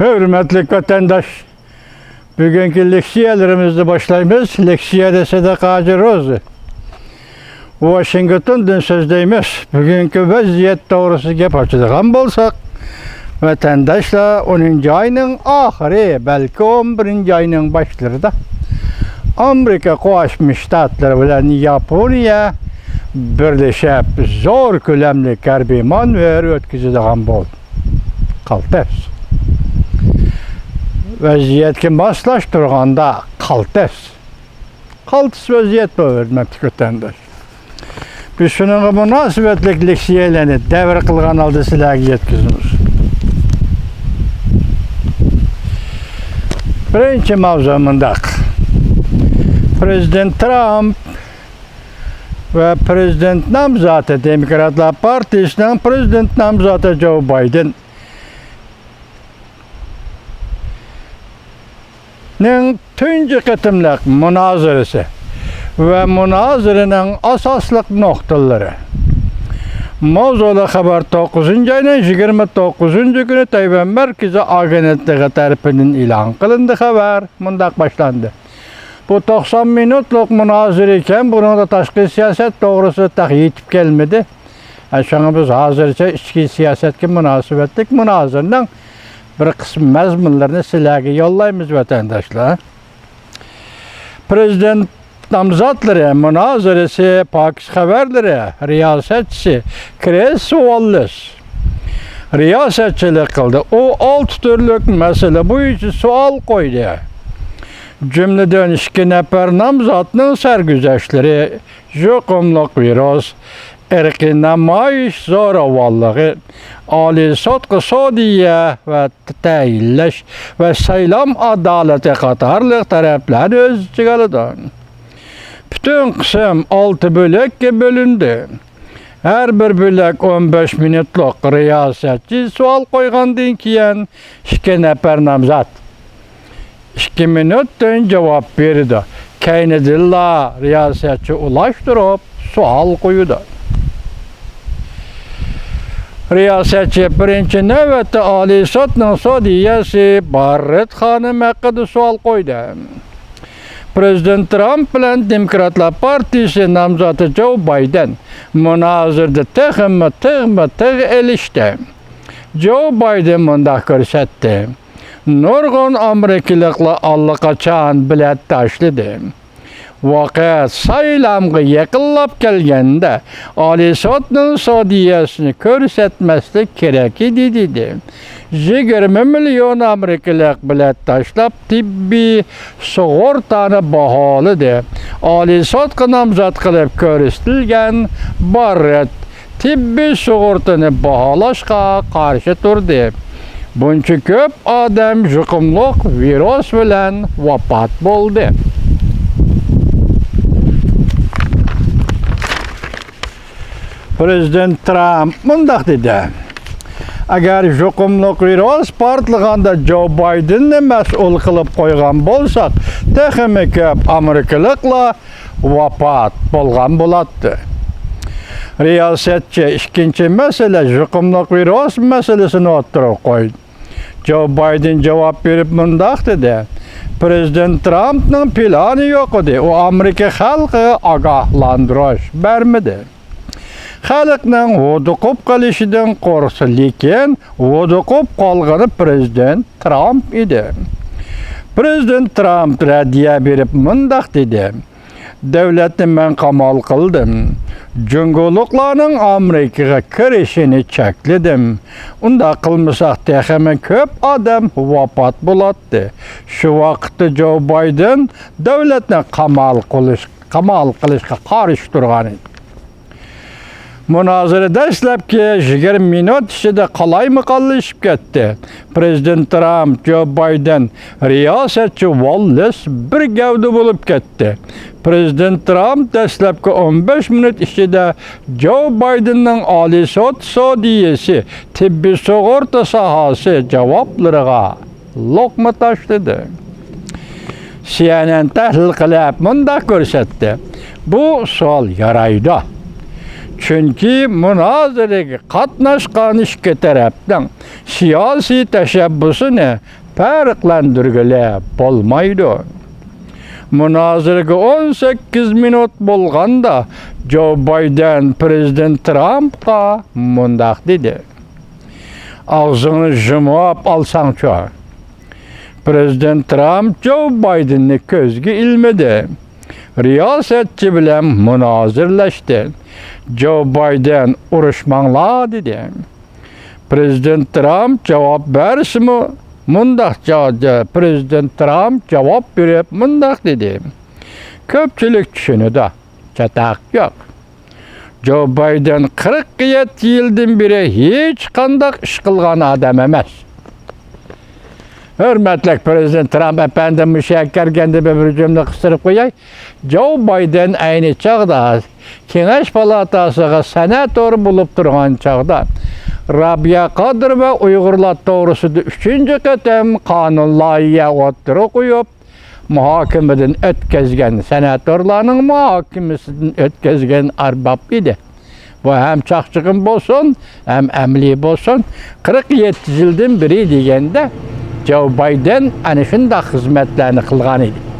Hürmetli vatandaş, bugünkü leksiyalarımızı başlayımız. Leksiya dese de Hacı Rozu. Washington'dan sözdeyimiz. Bugünkü vaziyet doğrusu gep açıdığan bolsak, vatandaşla 10. ayının ahiri, belki 11. ayının başlarında Amerika Qoşmuş Ştatları bilen Yaponiya birleşip zor kölemli hərbi manevr ötküzüdüğen bol. Kalters. Vaziyetki maslaştırganda kalters. Kalters vaziyet bu vermektik ötendir. Biz şunun münasibetlik leksiyelerini devir kılgan aldı silahı yetkizimiz. Birinci mavzumundaq. Prezident Trump ve Prezident namzatı Demokratlar Partisi'nin Prezident namzatı Joe Biden tüncü kıtımlık münazırası ve münazırının asaslık noktaları. Mavzulu haber 9. ayının 29. günü Tayvan Merkezi Agentliği tarafından ilan kılındı haber. Mundak başlandı. Bu 90 minutluk münazır iken bunun da taşkı siyaset doğrusu yetip gelmedi. Yani biz hazırca içki siyasetki münasibetlik münazırının bir kısım mezmunlarını silahı yollayımız vatandaşlar. Prezident namzatları, münazırası, Pakistan haberleri, riyasetçisi Chris Wallace riyasetçilik kıldı. O 6 türlük mesele bu için sual koydu. Cümleden iki nefer namzatının sergüzeşleri, jukumluk virüs, erki namayiş zoravallığı, Ali sotqı sodiye ve teyilleş ve saylam adaleti katarlık tarafları öz çıgalıdan. Bütün kısım 6 bölekке bölündü. Her bir bölek 15 minutluk riyasetçi sual koygandan keyin iki nefer namzat 2 minutdan cevap berdi. Keynedilla riyasetçi ulaştırıp sual koydu. Riyasetçi birinci növbette Ali Sot'nun sodiyesi Barrett Hanım hakkında sual koydu. Prezident Trump bilen Demokratlar Partisi namzatı Joe Biden münazırda tığ elişti. Joe Biden mundaq görsetdi. Nurgun Amerikalıqla allaqaçan bilet taşlıdı. Vaqet saylamğı yakınlap gelgende Ali Sot'nun sodiyesini körsetmeslik gerek idi. 20 milyon Amerikalık bilet taşlap tibbi sığortanı bahalıdı. Ali Sot'qa namzat kılıp körüstilgen Barrett tibbi sığortanı bahalaşqa karşı turdu. Bunca köp adam jukumluk virüs bilen vafat boldu. Prezident Trump mundaq dedi. Agar jukumluk virüs partlığında Joe Biden'ni məsul kılıp koygan bolsak, texmi köp Amerikalıqla vafat bolgan bolatdı. Riyasetçi ikinci mesele jukumluk virüs meselesini oturup koydu. Joe Biden cevap verip mundaq dedi. Prezident Trump'nın planı yok idi. O Amerika halkı agahlandırış vermedi. Halkның odukup kalışıdan korkusu lekin odukup kalganı Prezident Trump idi. Prezident Trump radiya berip mundaq dedi. Devletni ben kamal kıldım. Cüngoluklarının Amerika'ya kirişini çekledim. Unda kılmasak texemi köp adam vafat bulatdı. Şu vakitte Joe Biden devletine kamal kılışka karıştırgan idi. Münazara dastlabki 20 minut ichida qalaymi qallashib ketdi. Prezident Trump, Joe Biden, riyosetchi Wallace bir gavda bo'lib ketdi. Prezident Trump dastlabki 15 minut ichida Joe Bidenning Oliy sud sudiyasi, tibbiy sug'urta sohasi javoblariga loqma tashladi. CNN tahlil qilib mundaq ko'rsatdi. Bu savol yaraydi. Çünkü münazirege katnaşkan iki tarafdan siyasi teşebbüsünü farklandırgıla bolmaydı. Münazirege 18 minut bolganda Joe Biden Prezident Trump'a mundaq dedi. Ağzını jumup alsan ço. Prezident Trump Joe Biden'ni közgü ilmedi. Riyasetçi bilen münazirleşti. Joe Biden uruşmanla dedi. Prezident Trump cevap versin mundaq Prezident Trump cevap verip mundaq dedi. Köpçülük düşünüdü. Çatak yok. Joe Biden 47 yıldan beri hiç kandak iş kılgan adam emas. Hürmetli Prezident Trump efendim müşakkar kendi bir cümle kıstırıp koyay. Joe Biden aynı çağda Kengeş Palatası'na senatör bulup durgan çağda Rabia Kadr ve Uygurlar doğrusu 3. ketem kanun layığa oturup koyup muhakemeden ötkezgen senatörlerinin muhakemesinden ötkezgen arbab idi. Bu hem çakçıkın bolsun hem emli bolsun 47 yıldan biri degende Joe Biden ana şunda hizmetlerini kılgan idi.